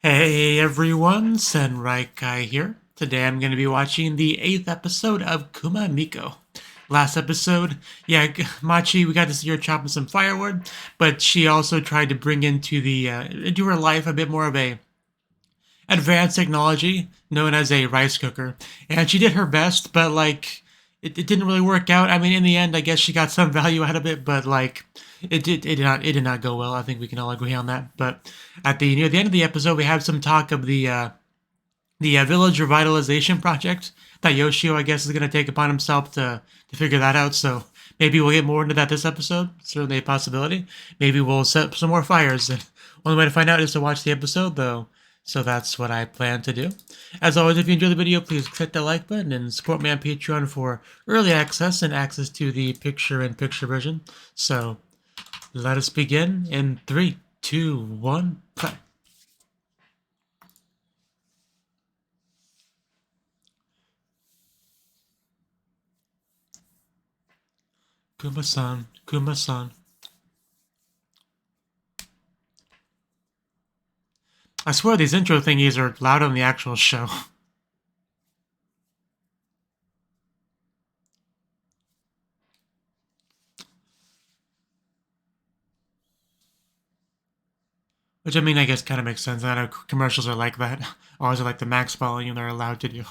Hey everyone, Senrai here. Today I'm going to be watching the 8th episode of Kuma MIko. Last episode, Machi, we got to see her chopping some firewood, but she also tried to bring into her life a bit more of a advanced technology known as a rice cooker. And she did her best, but it didn't really work out. I mean, in the end, I guess she got some value out of it, but it did not go well. I think we can all agree on that. But at the near the end of the episode, we have some talk of the village revitalization project that Yoshio, I guess, is going to take upon himself to figure that out. So maybe we'll get more into that this episode. Certainly a possibility. Maybe we'll set up some more fires. And only way to find out is to watch the episode, though. So that's what I plan to do. As always, if you enjoyed the video, please click the like button and support me on Patreon for early access and access to the picture-in-picture version. So let us begin in 3, 2, 1, play. Kuma-san, Kuma-san. I swear these intro thingies are louder than the actual show. Which, I mean, I guess kind of makes sense. I know commercials are like that. Always like the max volume they're allowed to do.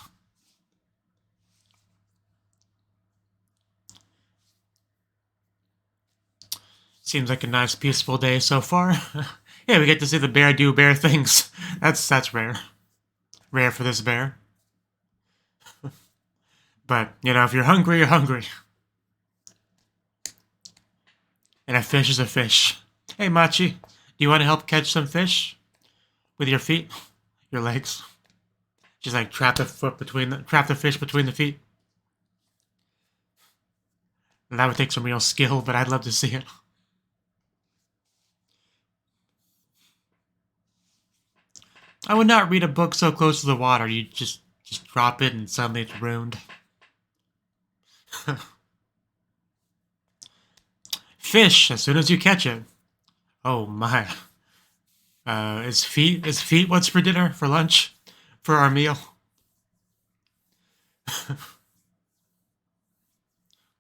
Seems like a nice, peaceful day so far. Yeah, we get to see the bear do bear things. That's rare. Rare for this bear. But, you know, if you're hungry, you're hungry. And a fish is a fish. Hey, Machi, do you want to help catch some fish? With your feet? Your legs? Just like trap the fish between the feet. And that would take some real skill, but I'd love to see it. I would not read a book so close to the water. You just drop it and suddenly it's ruined. Fish as soon as you catch it. Oh my. Is feet what's for dinner, for lunch, for our meal?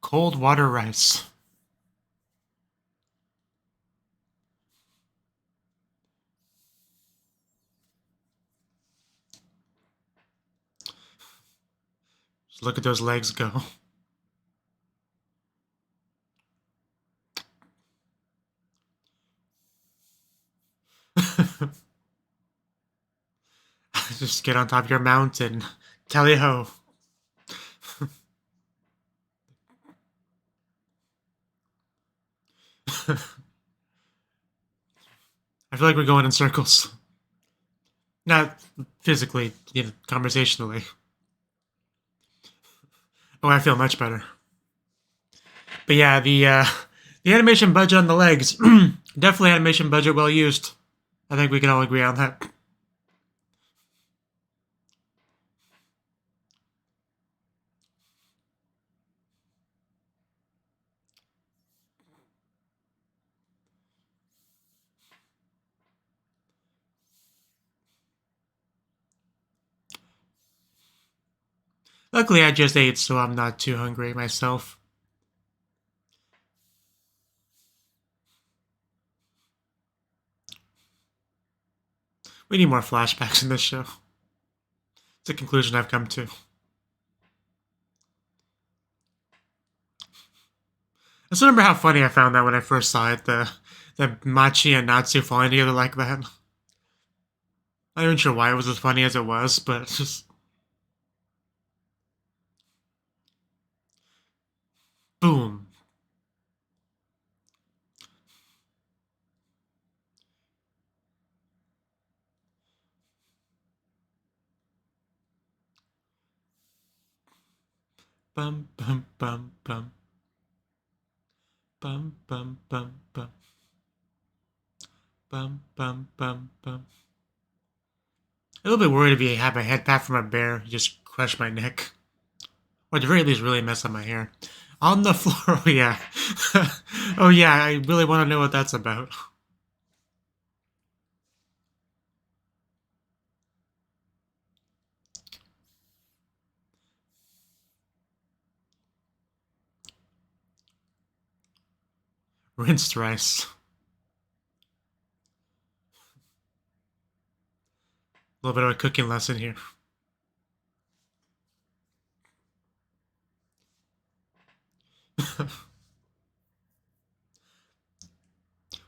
Cold water rice. Just look at those legs go. Just get on top of your mountain. Tally-ho. I feel like we're going in circles. Not physically, you know, conversationally. Oh, I feel much better. But yeah, the animation budget on the legs, definitely animation budget well used. I think we can all agree on that. Luckily, I just ate, so I'm not too hungry myself. We need more flashbacks in this show. It's a conclusion I've come to. I still remember how funny I found that when I first saw it, the Machi and Natsu falling together like that. I'm not even sure why it was as funny as it was, but it's just... Boom. Bum, bum, bum, bum. Bum, bum, bum, bum. Bum, bum, bum, bum. A little bit worried if you have a head pat from a bear, you just crush my neck. Or at the very least, really mess up my hair. On the floor, oh yeah. Oh yeah, I really want to know what that's about. Rinsed rice. A little bit of a cooking lesson here.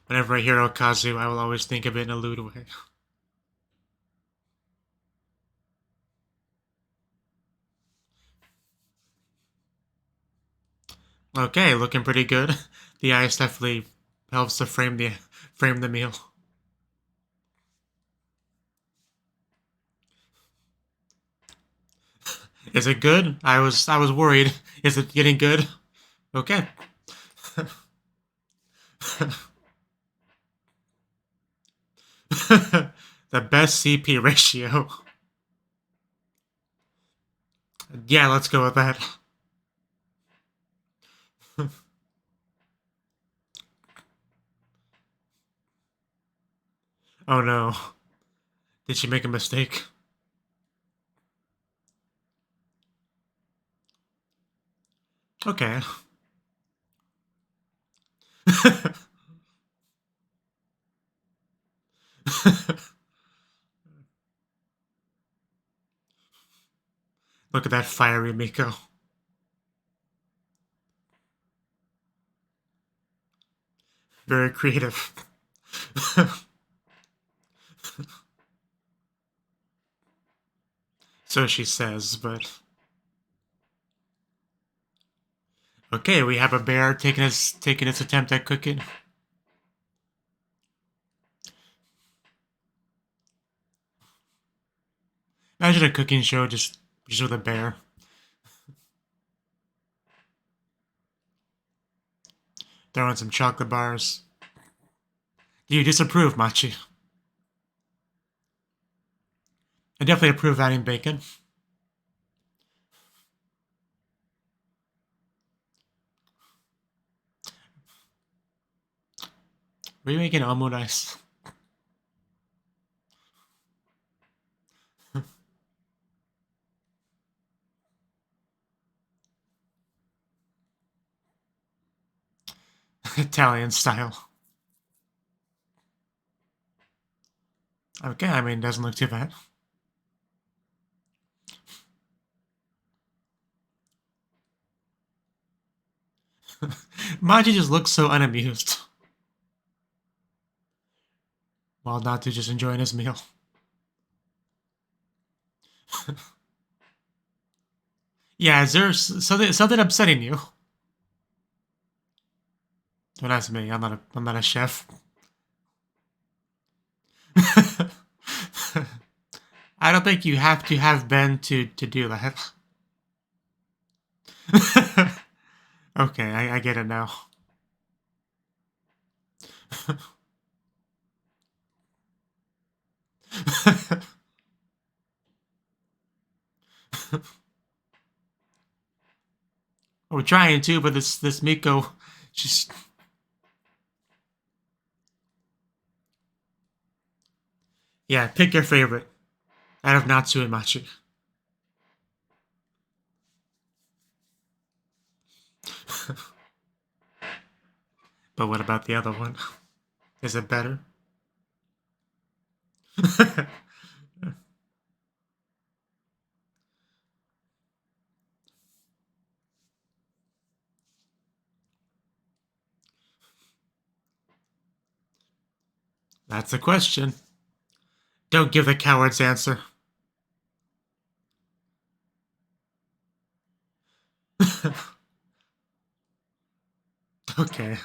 Whenever I hear Okazu, I will always think of it in a lewd way. Okay, looking pretty good. The ice definitely helps to frame the meal. Is it good? I was worried. Is it getting good? Okay. The best CP ratio. Yeah, let's go with that. Oh no. Did she make a mistake? Okay. Look at that fiery Miko. Very creative. So she says, but... Okay, we have a bear taking its attempt at cooking. Imagine a cooking show just with a bear. Throwing some chocolate bars. Do you disapprove, Machi? I definitely approve adding bacon. Are you making omurice? Italian style. Okay, I mean, doesn't look too bad. Machi just looks so unamused. While Natu just enjoying his meal. Yeah, is there something upsetting you? Don't ask me. I'm not a chef. I don't think you have to have been to do that. Okay, I get it now. We're trying to, but this Miko, she's... Yeah, pick your favorite out of Natsu and Machi. But what about the other one? Is it better? That's a question. Don't give the coward's answer. Okay.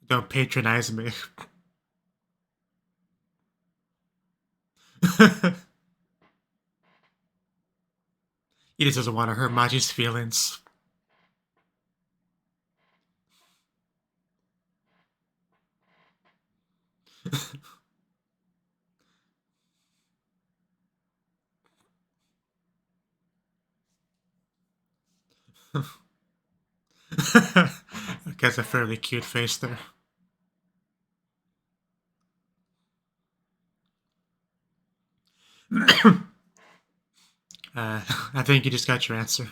Don't patronize me. He just doesn't want to hurt Machi's feelings. Gets a fairly cute face there. I think you just got your answer.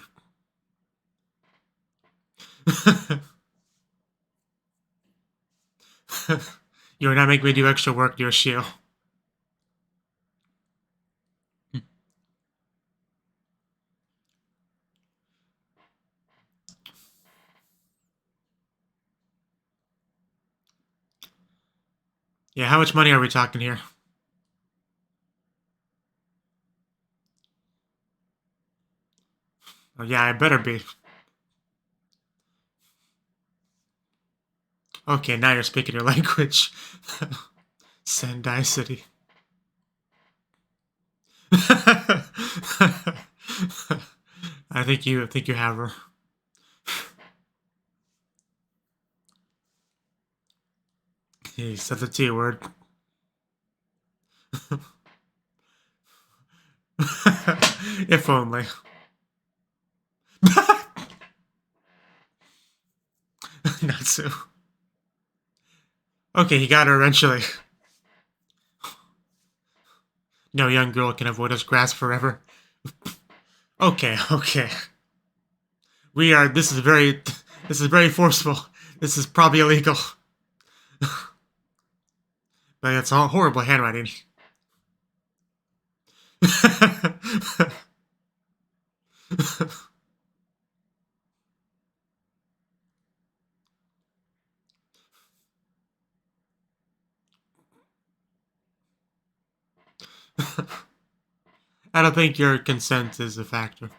You're not making me do extra work, Yoshio. Yeah, how much money are we talking here? Oh, yeah, I better be. Okay, now you're speaking your language. Sendai City. I think you have her. He said the T word. If only. Natsu. Okay, he got her eventually. No young girl can avoid his grasp forever. Okay. This is very forceful. This is probably illegal. But it's all horrible handwriting. I don't think your consent is a factor.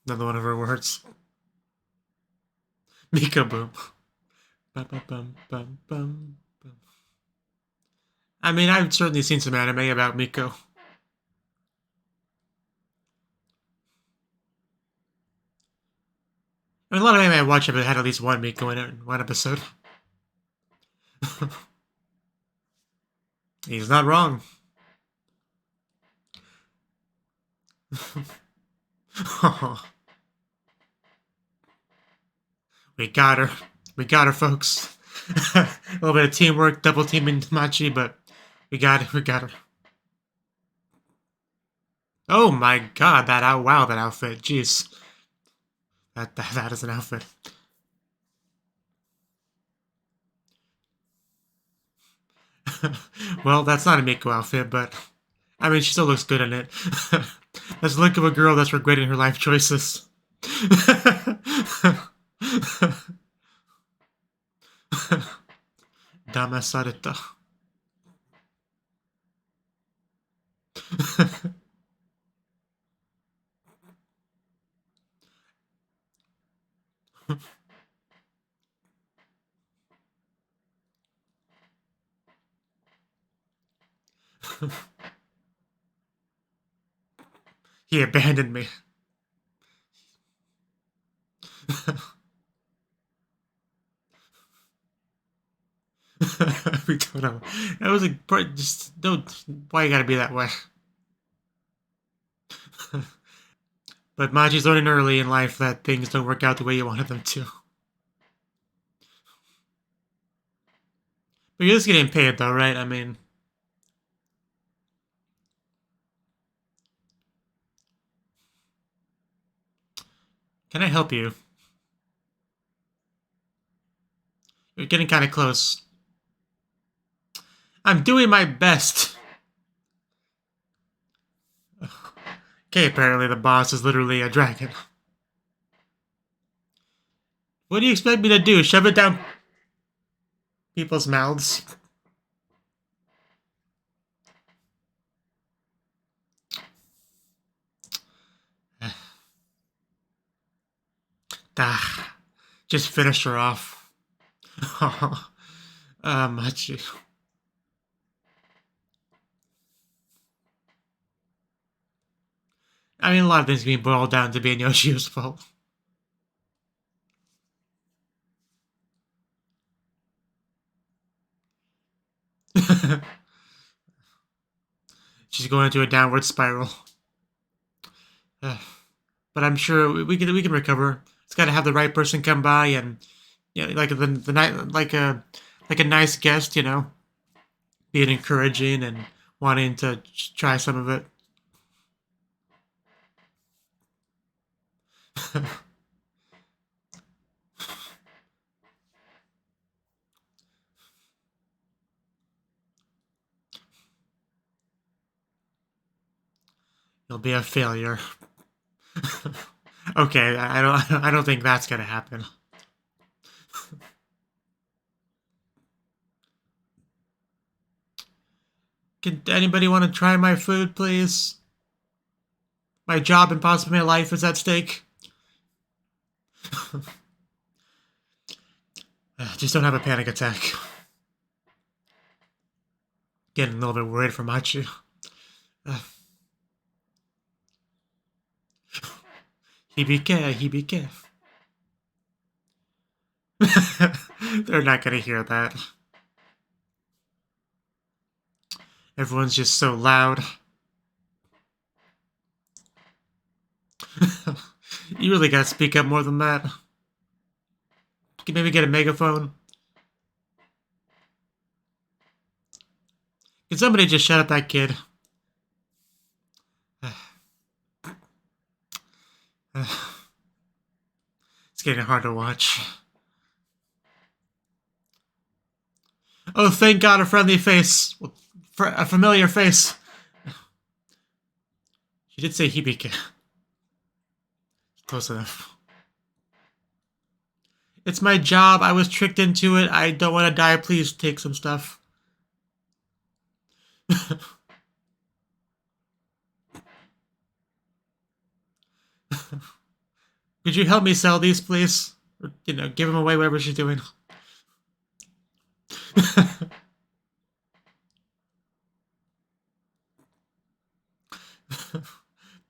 Another one of her words. Miko boom. Bum, bum, bum, bum, bum, bum. I mean, I've certainly seen some anime about Miko. I mean, a lot of anime I watch have had at least one Miko in it in one episode. He's not wrong. We got her. We got her, folks. A little bit of teamwork, double teaming Machi, but we got it. We got her. Oh my god, that outfit. Jeez. That is an outfit. Well, that's not a Miko outfit, but I mean, she still looks good in it. That's the look of a girl that's regretting her life choices. Damasareta. He abandoned me. We don't know. That was just don't. Why you gotta be that way? But Maji's learning early in life that things don't work out the way you wanted them to. But you're just getting paid, though, right? I mean, can I help you? You're getting kind of close. I'm doing my best. Okay, apparently the boss is literally a dragon. What do you expect me to do? Shove it down people's mouths? Just finish her off. Machi. I mean, a lot of things can be boiled down to being Yoshio's fault. She's going into a downward spiral. But I'm sure we can recover. It's got to have the right person come by and, you know, like the night, like a nice guest, you know, being encouraging and wanting to try some of it. You'll be a failure. Okay, I don't think that's gonna happen. Can anybody want to try my food, please? My job and possibly my life is at stake. Just don't have a panic attack. Getting a little bit worried for Machi. Hibike. They're not gonna hear that. Everyone's just so loud. You really gotta speak up more than that. You can maybe get a megaphone. Can somebody just shut up that kid? It's getting hard to watch. Oh, thank God, a friendly face. A familiar face. She did say Hibike. Close enough. It's my job. I was tricked into it. I don't want to die. Please take some stuff. Could you help me sell these, please? Or, you know, give them away, whatever she's doing.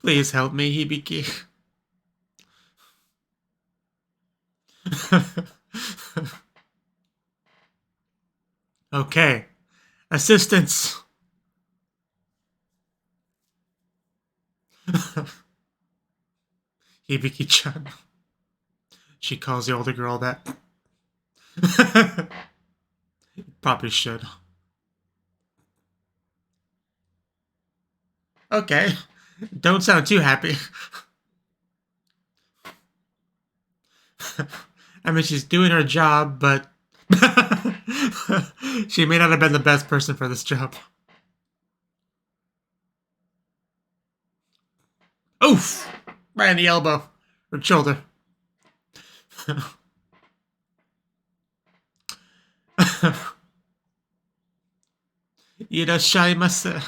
Please help me, Hibiki. Okay. Assistance. Hibiki-chan. She calls the older girl that. Probably should. Okay. Don't sound too happy. I mean, she's doing her job, but she may not have been the best person for this job. Oof! Right in the elbow. Or shoulder. Irashaimasu.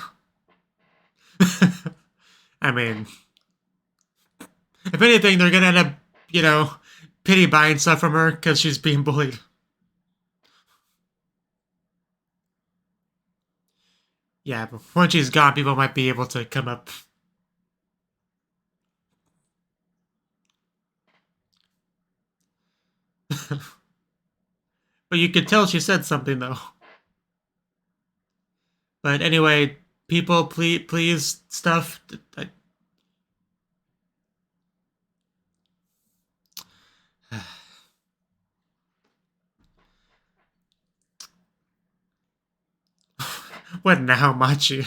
I mean, if anything, they're gonna end up, you know, pity buying stuff from her because she's being bullied. Yeah, but once she's gone, people might be able to come up. But you could tell she said something, though. But anyway, people, please, stuff. What now, Machi?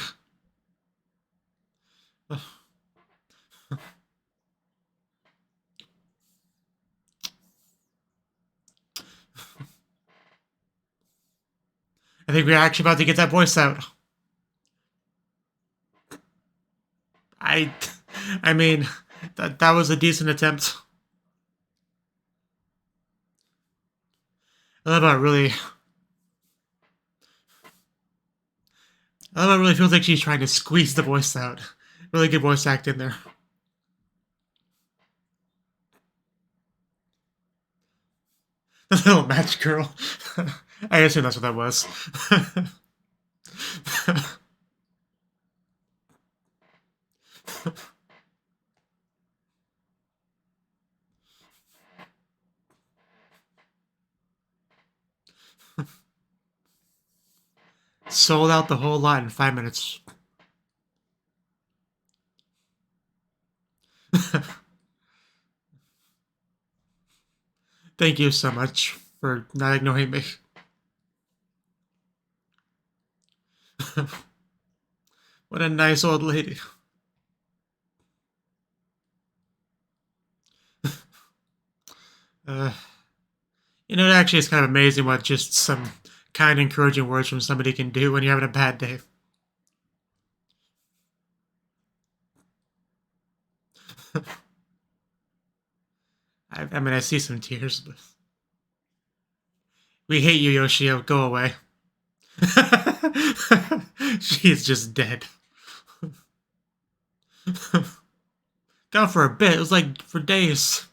I think we're actually about to get that voice out. I mean, that was a decent attempt. I love how it really feels like she's trying to squeeze the voice out. Really good voice act in there. The little match girl. I assume that's what that was. Sold out the whole lot in 5 minutes. Thank you so much for not ignoring me. What a nice old lady. You know, it actually is kind of amazing what just some kind, encouraging words from somebody can do when you're having a bad day. I mean, I see some tears, but we hate you, Yoshio. Go away. She's just dead. Gone for a bit. It was like for days.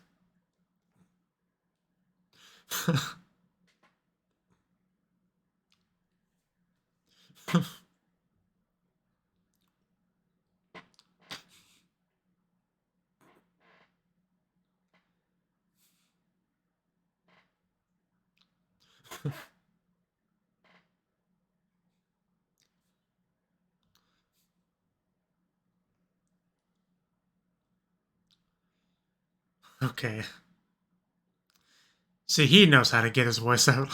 Okay. See, he knows how to get his voice out.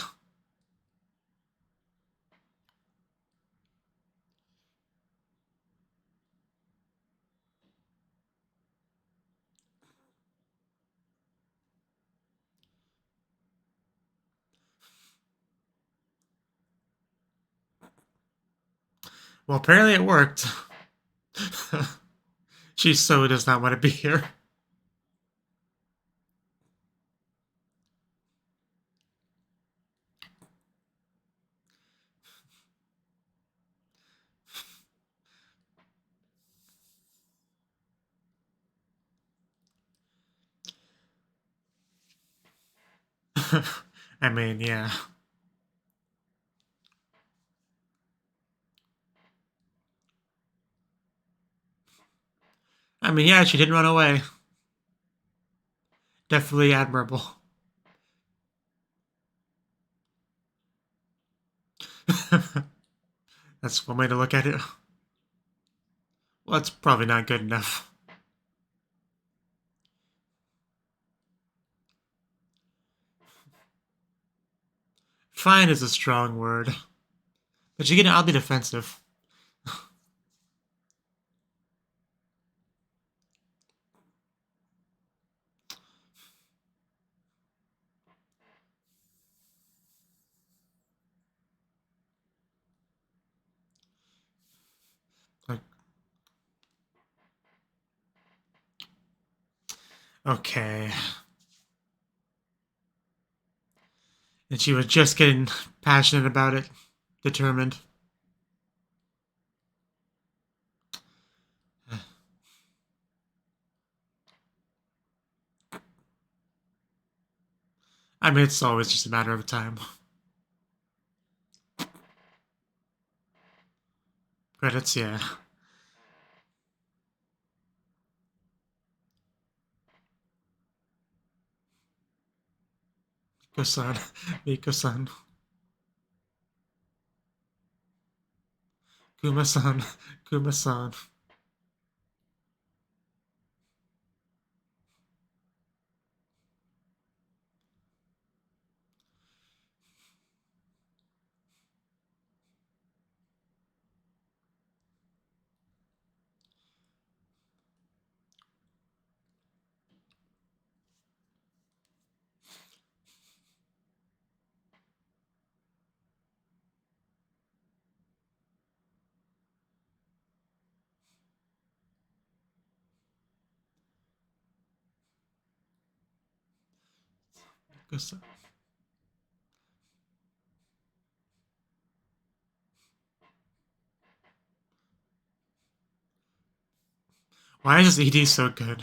Well, apparently it worked. She so does not want to be here. I mean, yeah. I mean, yeah, she didn't run away. Definitely admirable. That's one way to look at it. Well, that's probably not good enough. Fine is a strong word. But you're getting oddly defensive. Like, okay. And she was just getting passionate about it. Determined. I mean, it's always just a matter of time. Credits, yeah. Miko-san. Miko-san. Kuma-san. Kuma-san. Miko-san. Why is this ED so good?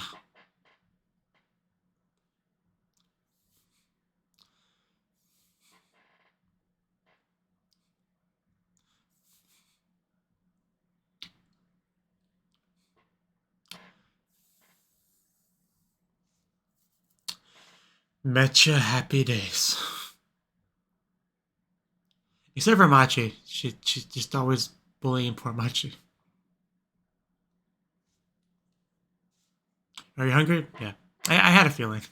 Mecha happy days. Except for Machi. She's just always bullying poor Machi. Are you hungry? Yeah. I had a feeling.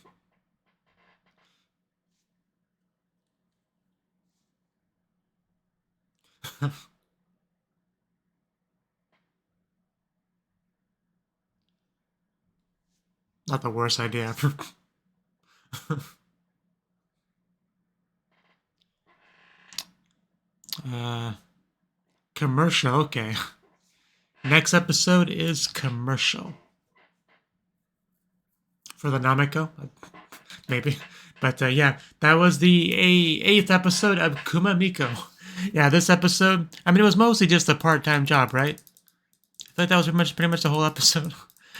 Not the worst idea ever. Commercial, okay. Next episode is commercial. For the Namiko? Maybe. But yeah, that was the 8th episode of Kuma MIko. Yeah, this episode, I mean, it was mostly just a part-time job, right? I thought that was pretty much the whole episode.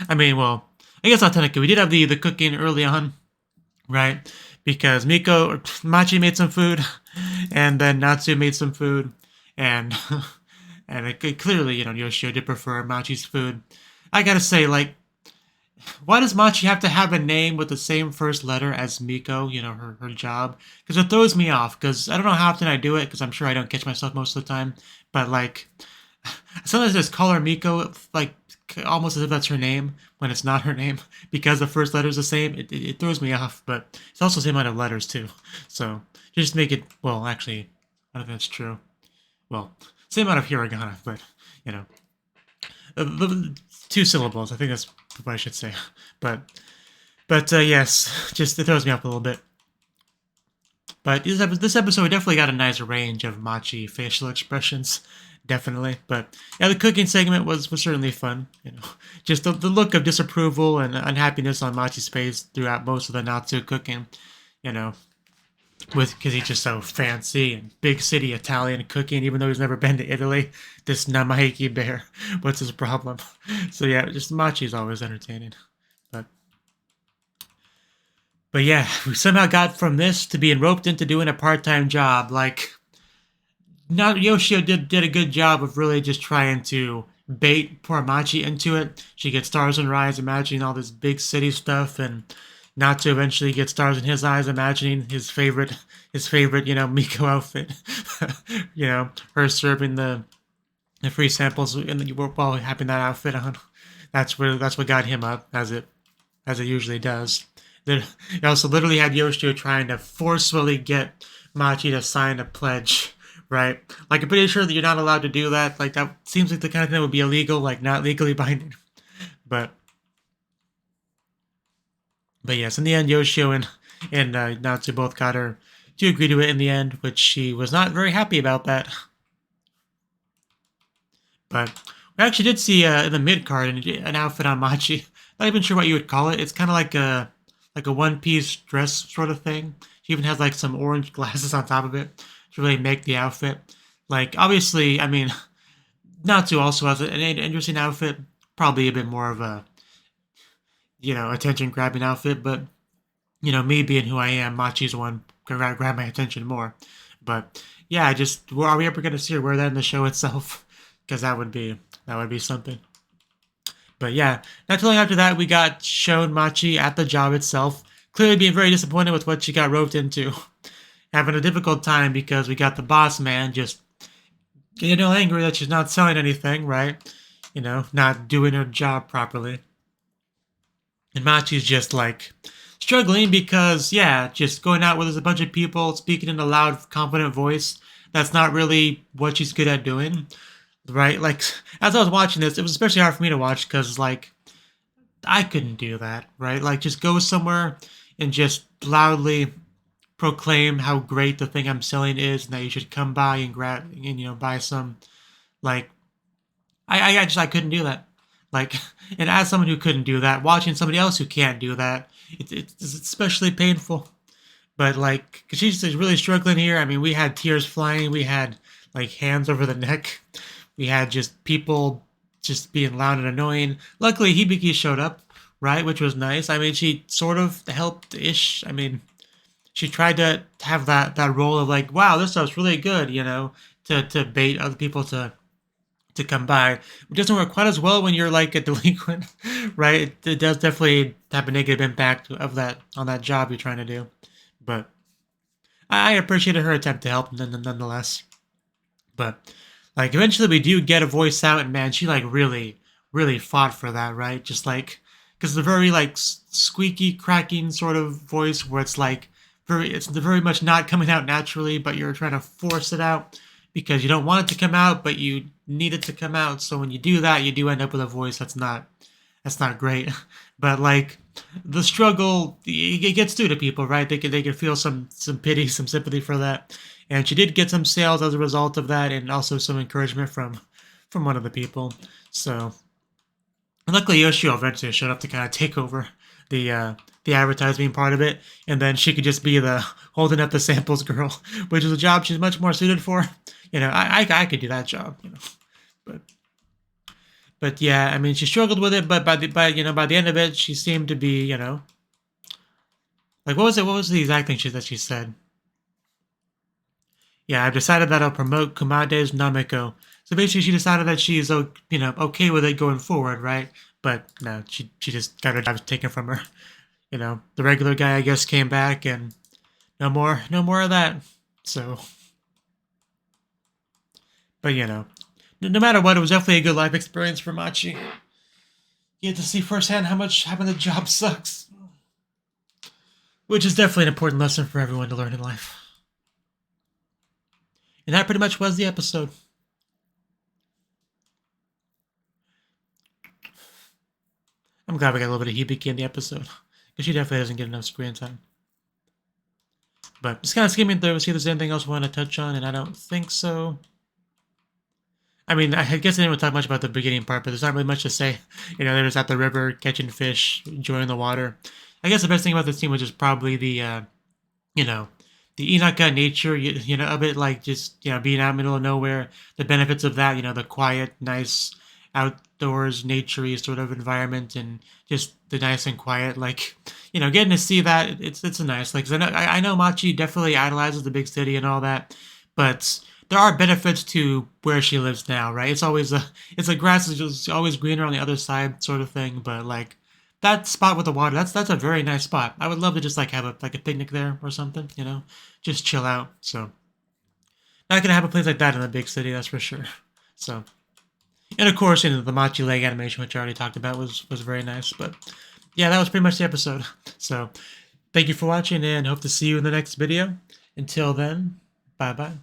I mean, well, I guess not technically. We did have the cooking early on, right? Because Machi made some food, and then Natsu made some food, and and it clearly, Yoshio did prefer Machi's food. I gotta say, like, why does Machi have to have a name with the same first letter as Miko, her job? Because it throws me off, because I don't know how often I do it, because I'm sure I don't catch myself most of the time, but, like, sometimes I just call her Miko, like, almost as if that's her name, when it's not her name, because the first letter is the same. It throws me off, but it's also the same amount of letters, too. So, just make it, well, actually, I don't think that's true. Well, same amount of hiragana, but, two syllables. I think that's what I should say. But yes, just it throws me up a little bit. But this episode definitely got a nice range of Machi facial expressions, definitely. But yeah, the cooking segment was certainly fun. Just the look of disapproval and unhappiness on Machi's face throughout most of the Natsu cooking. Because he's just so fancy and big city Italian cooking, even though he's never been to Italy. This Namaiki bear, what's his problem? So yeah, just Machi's always entertaining. But yeah, we somehow got from this to being roped into doing a part-time job. Like, now Yoshio did a good job of really just trying to bait poor Machi into it. She gets stars in her eyes, imagining all this big city stuff, and not to eventually get stars in his eyes, imagining his favorite, Miko outfit. Her serving the free samples while having that outfit on. That's what got him up, as it usually does. Then he also literally had Yoshio trying to forcefully get Machi to sign a pledge, right? Like, I'm pretty sure that you're not allowed to do that. Like, that seems like the kind of thing that would be illegal, like, not legally binding. But yes, in the end, Yoshio and Natsu both got her to agree to it in the end, which she was not very happy about that. But we actually did see in the mid card an outfit on Machi. Not even sure what you would call it. It's kind of like a one-piece dress sort of thing. She even has like some orange glasses on top of it to really make the outfit. Like, obviously, I mean, Natsu also has an interesting outfit. Probably a bit more of a, attention-grabbing outfit. But, me being who I am, Machi's the one to grab my attention more. But, yeah, are we ever going to see her wear that in the show itself? Because that would be something. But yeah, not too long after that, we got shown Machi at the job itself, clearly being very disappointed with what she got roped into. Having a difficult time because we got the boss man just getting angry that she's not selling anything, right? Not doing her job properly. And Machi's just like struggling because, yeah, just going out with a bunch of people, speaking in a loud, confident voice, that's not really what she's good at doing. Right? Like, as I was watching this, it was especially hard for me to watch because, like, I couldn't do that, right? Like, just go somewhere and just loudly proclaim how great the thing I'm selling is and that you should come by and grab and, buy some. Like, I couldn't do that. Like, and as someone who couldn't do that, watching somebody else who can't do that, it's especially painful. But, like, because she's really struggling here. I mean, we had tears flying. We had, like, hands over the neck. We had just people just being loud and annoying. Luckily, Hibiki showed up, right, which was nice. I mean, she sort of helped-ish. I mean, she tried to have that role of like, wow, this stuff's really good, to bait other people to come by. It doesn't work quite as well when you're like a delinquent, right? It does definitely have a negative impact of that on that job you're trying to do. But I appreciated her attempt to help nonetheless. But like, eventually we do get a voice out, and man, she like really fought for that, right? Just like, because the very like squeaky, cracking sort of voice where it's like it's very much not coming out naturally, but you're trying to force it out because you don't want it to come out, but you need it to come out. So when you do that, you do end up with a voice that's not great. But like the struggle, it gets through to people, right? They can feel some pity, some sympathy for that. And she did get some sales as a result of that, and also some encouragement from one of the people. So luckily Yoshio eventually showed up to kind of take over the advertising part of it, and then she could just be the holding up the samples girl, which is a job she's much more suited for. You know, I could do that job, you know. But yeah, I mean, she struggled with it, but by the end of it, she seemed to be, you know, like what was the exact thing that she said? Yeah, I've decided that I'll promote Kumade's Namiko. So basically, she decided that she's, you know, okay with it going forward, right? But no, she just got her job taken from her. You know, the regular guy, I guess, came back, and no more of that. So, but you know, no matter what, it was definitely a good life experience for Machi. You get to see firsthand how much having a job sucks, which is definitely an important lesson for everyone to learn in life. And that pretty much was the episode. I'm glad we got a little bit of Hibiki in the episode, because she definitely doesn't get enough screen time. But just kind of skimming through, see if there's anything else we want to touch on, and I don't think so. I mean, I guess I didn't talk much about the beginning part, but there's not really much to say. You know, they're just at the river, catching fish, enjoying the water. I guess the best thing about this scene was just probably the, you know, the Inaka nature, you know, a bit like just, you know, being out in the middle of nowhere. The benefits of that, you know, the quiet, nice, outdoors, naturey sort of environment, and just the nice and quiet, like, you know, getting to see that, it's a nice, like, 'cause I know Machi definitely idolizes the big city and all that, but there are benefits to where she lives now, right? It's always it's like grass is just always greener on the other side sort of thing, but like that spot with the water, that's a very nice spot. I would love to just like have a picnic there or something, you know, just chill out. So not gonna have a place like that in a big city, that's for sure. So, and of course, you know, the Machi leg animation, which I already talked about, was very nice. But yeah, that was pretty much the episode. So thank you for watching, and hope to see you in the next video. Until then, bye bye.